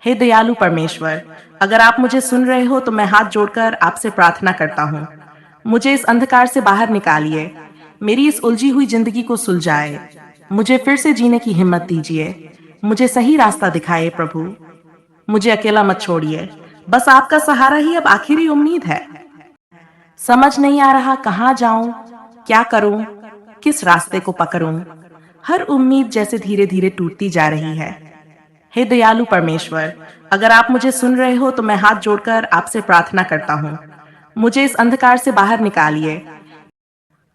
हे दयालु परमेश्वर, अगर आप मुझे सुन रहे हो तो मैं हाथ जोड़कर आपसे प्रार्थना करता हूँ। मुझे इस अंधकार से बाहर निकालिए, मेरी इस उलझी हुई जिंदगी को सुलझाए। मुझे फिर से जीने की हिम्मत दीजिए, मुझे सही रास्ता दिखाइए प्रभु। मुझे अकेला मत छोड़िए, बस आपका सहारा ही अब आखिरी उम्मीद है। समझ नहीं आ रहा कहाँ जाऊं, क्या करूं, किस रास्ते को पकड़ूं। हर उम्मीद जैसे धीरे धीरे टूटती जा रही है। हे दयालु परमेश्वर, अगर आप मुझे सुन रहे हो तो मैं हाथ जोड़कर आपसे प्रार्थना करता हूँ। मुझे इस अंधकार से बाहर निकालिए।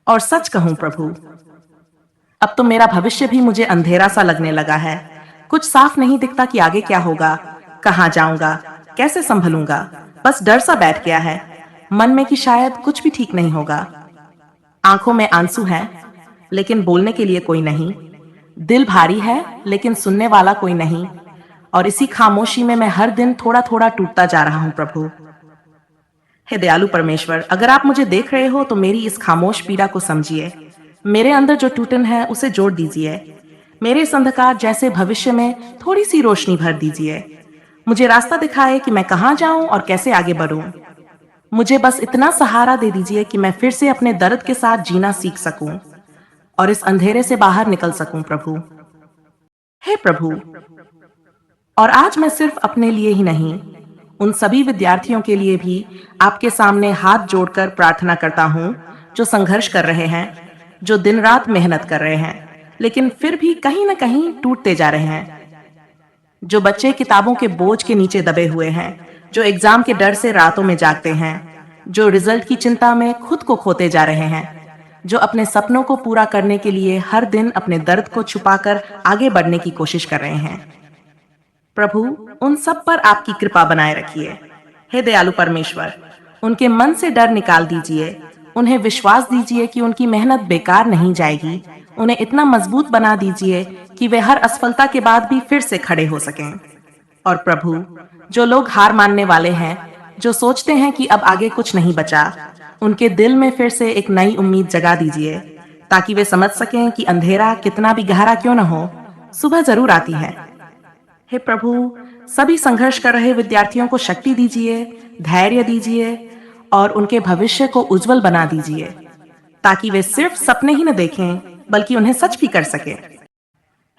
और सच कहूं प्रभु, अब तो मेरा भविष्य भी मुझे अंधेरा सा लगने लगा है। कुछ साफ नहीं दिखता कि आगे क्या होगा, कहाँ जाऊंगा, कैसे संभलूंगा। बस डर सा बैठ गया है मन में कि शायद कुछ भी ठीक नहीं होगा। आंखों में आंसू हैं, लेकिन बोलने के लिए कोई नहीं। दिल भारी है, लेकिन सुनने वाला कोई नहीं। और इसी खामोशी में मैं हर दिन थोड़ा थोड़ा टूटता जा रहा हूं प्रभु। हे दयालु परमेश्वर, अगर आप मुझे देख रहे हो तो मेरी इस खामोश पीड़ा को समझिए। मेरे अंदर जो टूटन है उसे जोड़ दीजिए। मेरे इस अंधकार जैसे भविष्य में थोड़ी सी रोशनी भर दीजिए। मुझे रास्ता दिखाए कि मैं कहाँ जाऊं और कैसे आगे बढ़ूं। मुझे बस इतना सहारा दे दीजिए कि मैं फिर से अपने दर्द के साथ जीना सीख सकूं और इस अंधेरे से बाहर निकल सकूं प्रभु। हे प्रभु, और आज मैं सिर्फ अपने लिए ही नहीं, उन सभी विद्यार्थियों के लिए भी आपके सामने हाथ जोड़कर प्रार्थना करता हूँ जो संघर्ष कर रहे हैं, जो दिन रात मेहनत कर रहे हैं, लेकिन फिर भी कहीं ना कहीं टूटते जा रहे हैं। जो बच्चे किताबों के बोझ के नीचे दबे हुए हैं, जो एग्जाम के डर से रातों में जागते हैं, जो रिजल्ट की चिंता में खुद को खोते जा रहे हैं, जो अपने सपनों को पूरा करने के लिए हर दिन अपने दर्द को छुपाकर आगे बढ़ने की कोशिश कर रहे हैं। प्रभु, उन सब पर आपकी कृपा बनाए रखिए। हे दयालु परमेश्वर, उनके मन से डर निकाल दीजिए। उन्हें विश्वास दीजिए कि उनकी मेहनत बेकार नहीं जाएगी। उन्हें इतना मजबूत बना दीजिए कि वे हर असफलता के बाद भी फिर से खड़े हो सकें। और प्रभु, जो लोग हार मानने वाले हैं, जो सोचते हैं कि अब आगे कुछ नहीं बचा, उनके दिल में फिर से एक नई उम्मीद जगा दीजिए, ताकि वे समझ सकें कि अंधेरा कितना भी गहरा क्यों न हो, सुबह जरूर आती है। हे प्रभु, सभी संघर्ष कर रहे विद्यार्थियों को शक्ति दीजिए, धैर्य दीजिए और उनके भविष्य को उज्जवल बना दीजिए, ताकि वे सिर्फ सपने ही न देखें बल्कि उन्हें सच भी कर सके।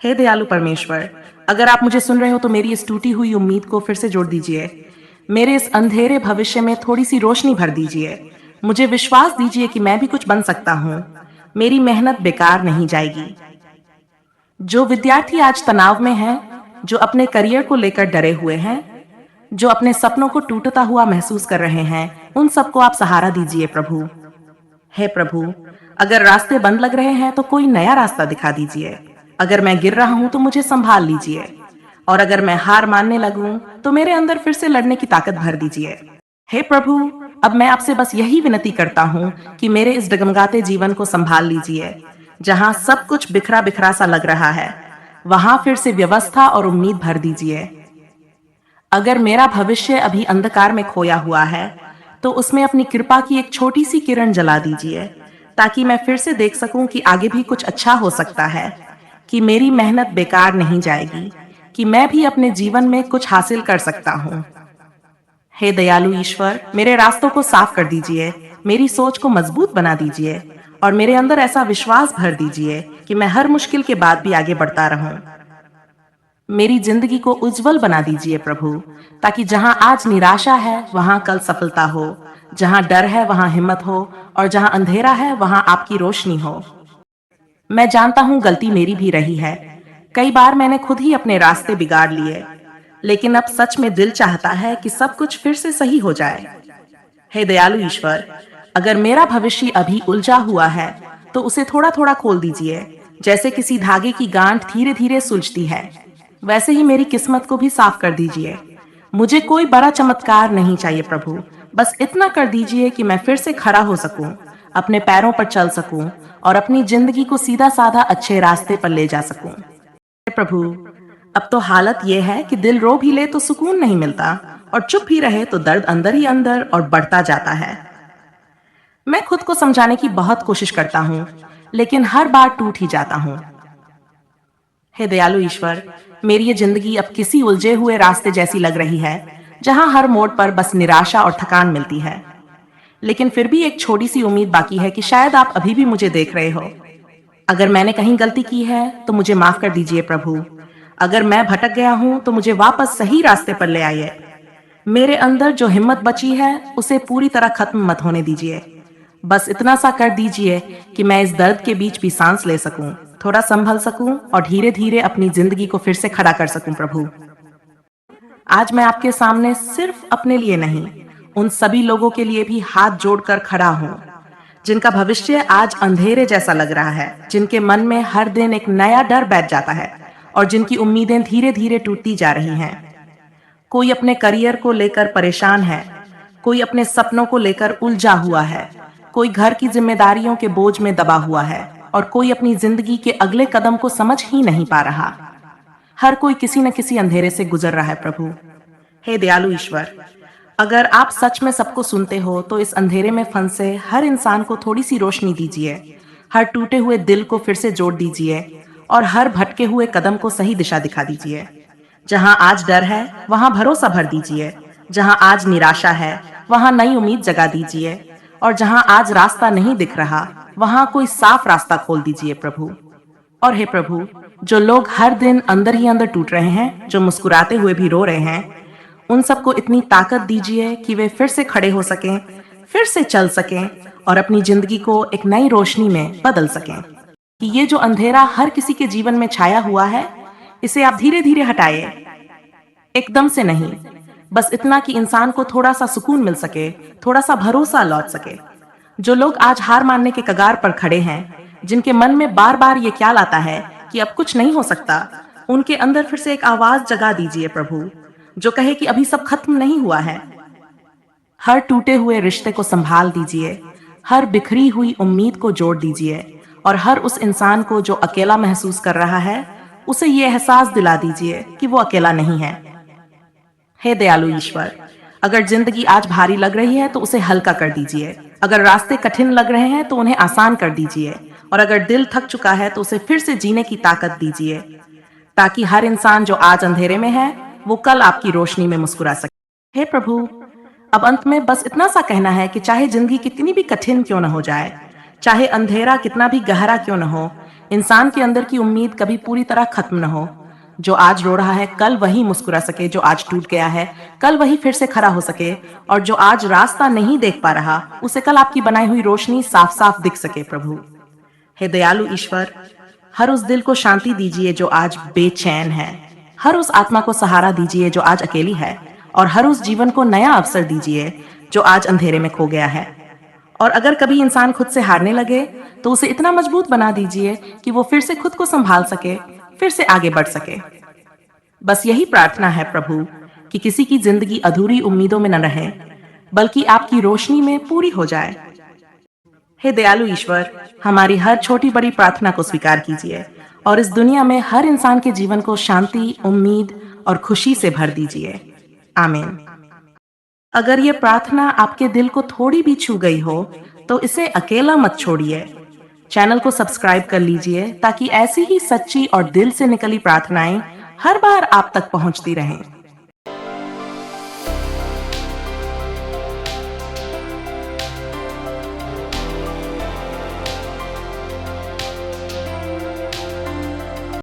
हे दयालु परमेश्वर, अगर आप मुझे सुन रहे हो तो मेरी इस टूटी हुई उम्मीद को फिर से जोड़ दीजिए। मेरे इस अंधेरे भविष्य में थोड़ी सी रोशनी भर दीजिए। मुझे विश्वास दीजिए कि मैं भी कुछ बन सकता हूँ। मेरी मेहनत बेकार नहीं जाएगी। जो विद्यार्थी आज तनाव में हैं, जो अपने करियर को लेकर डरे हुए हैं, जो अपने सपनों को टूटता हुआ महसूस कर रहे हैं, उन सबको आप सहारा दीजिए प्रभु। हे प्रभु, अगर रास्ते बंद लग रहे हैं तो कोई नया रास्ता दिखा दीजिए। अगर मैं गिर रहा हूं तो मुझे संभाल लीजिए। और अगर मैं हार मानने लगूं तो मेरे अंदर फिर से लड़ने की ताकत भर दीजिए। हे प्रभु, अब मैं आपसे बस यही विनती करता हूँ कि मेरे इस डगमगाते जीवन को संभाल लीजिए। जहाँ सब कुछ बिखरा बिखरा सा लग रहा है, वहां फिर से व्यवस्था और उम्मीद भर दीजिए। अगर मेरा भविष्य अभी अंधकार में खोया हुआ है, तो उसमें अपनी कृपा की एक छोटी सी किरण जला दीजिए, ताकि मैं फिर से देख सकूं कि आगे भी कुछ अच्छा हो सकता है, कि मेरी मेहनत बेकार नहीं जाएगी, कि मैं भी अपने जीवन में कुछ हासिल कर सकता हूँ। हे दयालु ईश्वर, मेरे रास्तों को साफ कर दीजिए, मेरी सोच को मजबूत बना दीजिए और मेरे अंदर ऐसा विश्वास भर दीजिए कि मैं हर मुश्किल के बाद भी आगे बढ़ता रहूं। मेरी जिंदगी को उज्जवल बना दीजिए प्रभु, ताकि जहां आज निराशा है वहां कल सफलता हो, जहां डर है वहां हिम्मत हो और जहां अंधेरा है वहां आपकी रोशनी हो। मैं जानता हूं गलती मेरी भी रही है। कई बार मैंने खुद ही अपने रास्ते बिगाड़ लिए, लेकिन अब सच में दिल चाहता है कि सब कुछ फिर से सही हो जाए। हे दयालु ईश्वर, अगर मेरा भविष्य अभी उलझा हुआ है तो उसे थोड़ा थोड़ा खोल दीजिए। जैसे किसी धागे की गांठ धीरे धीरे सुलझती है, वैसे ही मेरी किस्मत को भी साफ कर दीजिए। मुझे कोई बड़ा चमत्कार नहीं चाहिए प्रभु, बस इतना कर दीजिए कि मैं फिर से खड़ा हो सकूं, अपने पैरों पर चल सकूं और अपनी जिंदगी को सीधा साधा अच्छे रास्ते पर ले जा सकूं। प्रभु, अब तो हालत यह है कि दिल रो भी ले तो सुकून नहीं मिलता और चुप भी रहे तो दर्द अंदर ही अंदर और बढ़ता जाता है। मैं खुद को समझाने की बहुत कोशिश करता हूँ, लेकिन हर बार टूट ही जाता हूँ। हे दयालु ईश्वर, मेरी ये जिंदगी अब किसी उलझे हुए रास्ते जैसी लग रही है, जहां हर मोड़ पर बस निराशा और थकान मिलती है। लेकिन फिर भी एक छोटी सी उम्मीद बाकी है कि शायद आप अभी भी मुझे देख रहे हो। अगर मैंने कहीं गलती की है तो मुझे माफ कर दीजिए प्रभु। अगर मैं भटक गया हूं तो मुझे वापस सही रास्ते पर ले आइए। मेरे अंदर जो हिम्मत बची है उसे पूरी तरह खत्म मत होने दीजिए। बस इतना सा कर दीजिए कि मैं इस दर्द के बीच भी सांस ले सकूं, थोड़ा संभल सकूं और धीरे धीरे अपनी जिंदगी को फिर से खड़ा कर सकूं प्रभु। आज मैं आपके सामने सिर्फ अपने लिए नहीं, उन सभी लोगों के लिए भी हाथ जोड़कर खड़ा हूं, जिनका भविष्य आज अंधेरे जैसा लग रहा है, जिनके मन में हर दिन एक नया डर बैठ जाता है और जिनकी उम्मीदें धीरे धीरे टूटती जा रही हैं। कोई अपने करियर को लेकर परेशान है, कोई अपने सपनों को लेकर उलझा हुआ है, कोई घर की जिम्मेदारियों के बोझ में दबा हुआ है और कोई अपनी जिंदगी के अगले कदम को समझ ही नहीं पा रहा। हर कोई किसी न किसी अंधेरे से गुजर रहा है प्रभु। हे दयालु ईश्वर, अगर आप सच में सबको सुनते हो तो इस अंधेरे में फंसे हर इंसान को थोड़ी सी रोशनी दीजिए, हर टूटे हुए दिल को फिर से जोड़ दीजिए और हर भटके हुए कदम को सही दिशा दिखा दीजिए। जहां आज डर है वहां भरोसा भर दीजिए, जहां आज निराशा है वहां नई उम्मीद जगा दीजिए और जहां आज रास्ता नहीं दिख रहा वहां कोई साफ रास्ता खोल दीजिए प्रभु। और हे प्रभु, जो लोग हर दिन अंदर ही अंदर टूट रहे हैं, जो मुस्कुराते हुए भी रो रहे हैं, उन सबको इतनी ताकत दीजिए कि वे फिर से खड़े हो सकें, फिर से चल सकें और अपनी जिंदगी को एक नई रोशनी में बदल सकें। कि ये जो अंधेरा हर किसी के जीवन में छाया हुआ है, इसे आप धीरे धीरे हटाइए, एकदम से नहीं, बस इतना कि इंसान को थोड़ा सा सुकून मिल सके, थोड़ा सा भरोसा लौट सके। जो लोग आज हार मानने के कगार पर खड़े हैं, जिनके मन में बार बार ये ख्याल आता है कि अब कुछ नहीं हो सकता, उनके अंदर फिर से एक आवाज जगा दीजिए प्रभु, जो कहे कि अभी सब खत्म नहीं हुआ है। हर टूटे हुए रिश्ते को संभाल दीजिए, हर बिखरी हुई उम्मीद को जोड़ दीजिए और हर उस इंसान को जो अकेला महसूस कर रहा है, उसे ये एहसास दिला दीजिए कि वो अकेला नहीं है। हे दयालु ईश्वर, अगर जिंदगी आज भारी लग रही है तो उसे हल्का कर दीजिए, अगर रास्ते कठिन लग रहे हैं तो उन्हें आसान कर दीजिए और अगर दिल थक चुका है तो उसे फिर से जीने की ताकत दीजिए, ताकि हर इंसान जो आज अंधेरे में है वो कल आपकी रोशनी में मुस्कुरा सके। हे प्रभु, अब अंत में बस इतना सा कहना है कि चाहे जिंदगी कितनी भी कठिन क्यों न हो जाए, चाहे अंधेरा कितना भी गहरा क्यों न हो, इंसान के अंदर की उम्मीद कभी पूरी तरह खत्म न हो। जो आज रो रहा है कल वही मुस्कुरा सके, जो आज टूट गया है कल वही फिर से खड़ा हो सके और जो आज रास्ता नहीं देख पा रहा उसे कल आपकी बनाई हुई रोशनी साफ साफ दिख सके प्रभु। हे दयालु ईश्वर, हर उस दिल को शांति दीजिए जो आज बेचैन है, हर उस आत्मा को सहारा दीजिए जो आज अकेली है और हर उस जीवन को नया अवसर दीजिए जो आज अंधेरे में खो गया है। और अगर कभी इंसान खुद से हारने लगे तो उसे इतना मजबूत बना दीजिए कि वो फिर से खुद को संभाल सके, फिर से आगे बढ़ सके। बस यही प्रार्थना है प्रभु कि किसी की जिंदगी अधूरी उम्मीदों में न रहे, बल्कि आपकी रोशनी में पूरी हो जाए। हे दयालु ईश्वर, हमारी हर छोटी बड़ी प्रार्थना को स्वीकार कीजिए और इस दुनिया में हर इंसान के जीवन को शांति, उम्मीद और खुशी से भर दीजिए। आमीन। अगर ये प्रार्थना आपके दिल को थोड़ी भी छू गई हो तो इसे अकेला मत छोड़िए। चैनल को सब्सक्राइब कर लीजिए ताकि ऐसी ही सच्ची और दिल से निकली प्रार्थनाएं हर बार आप तक पहुंचती रहें।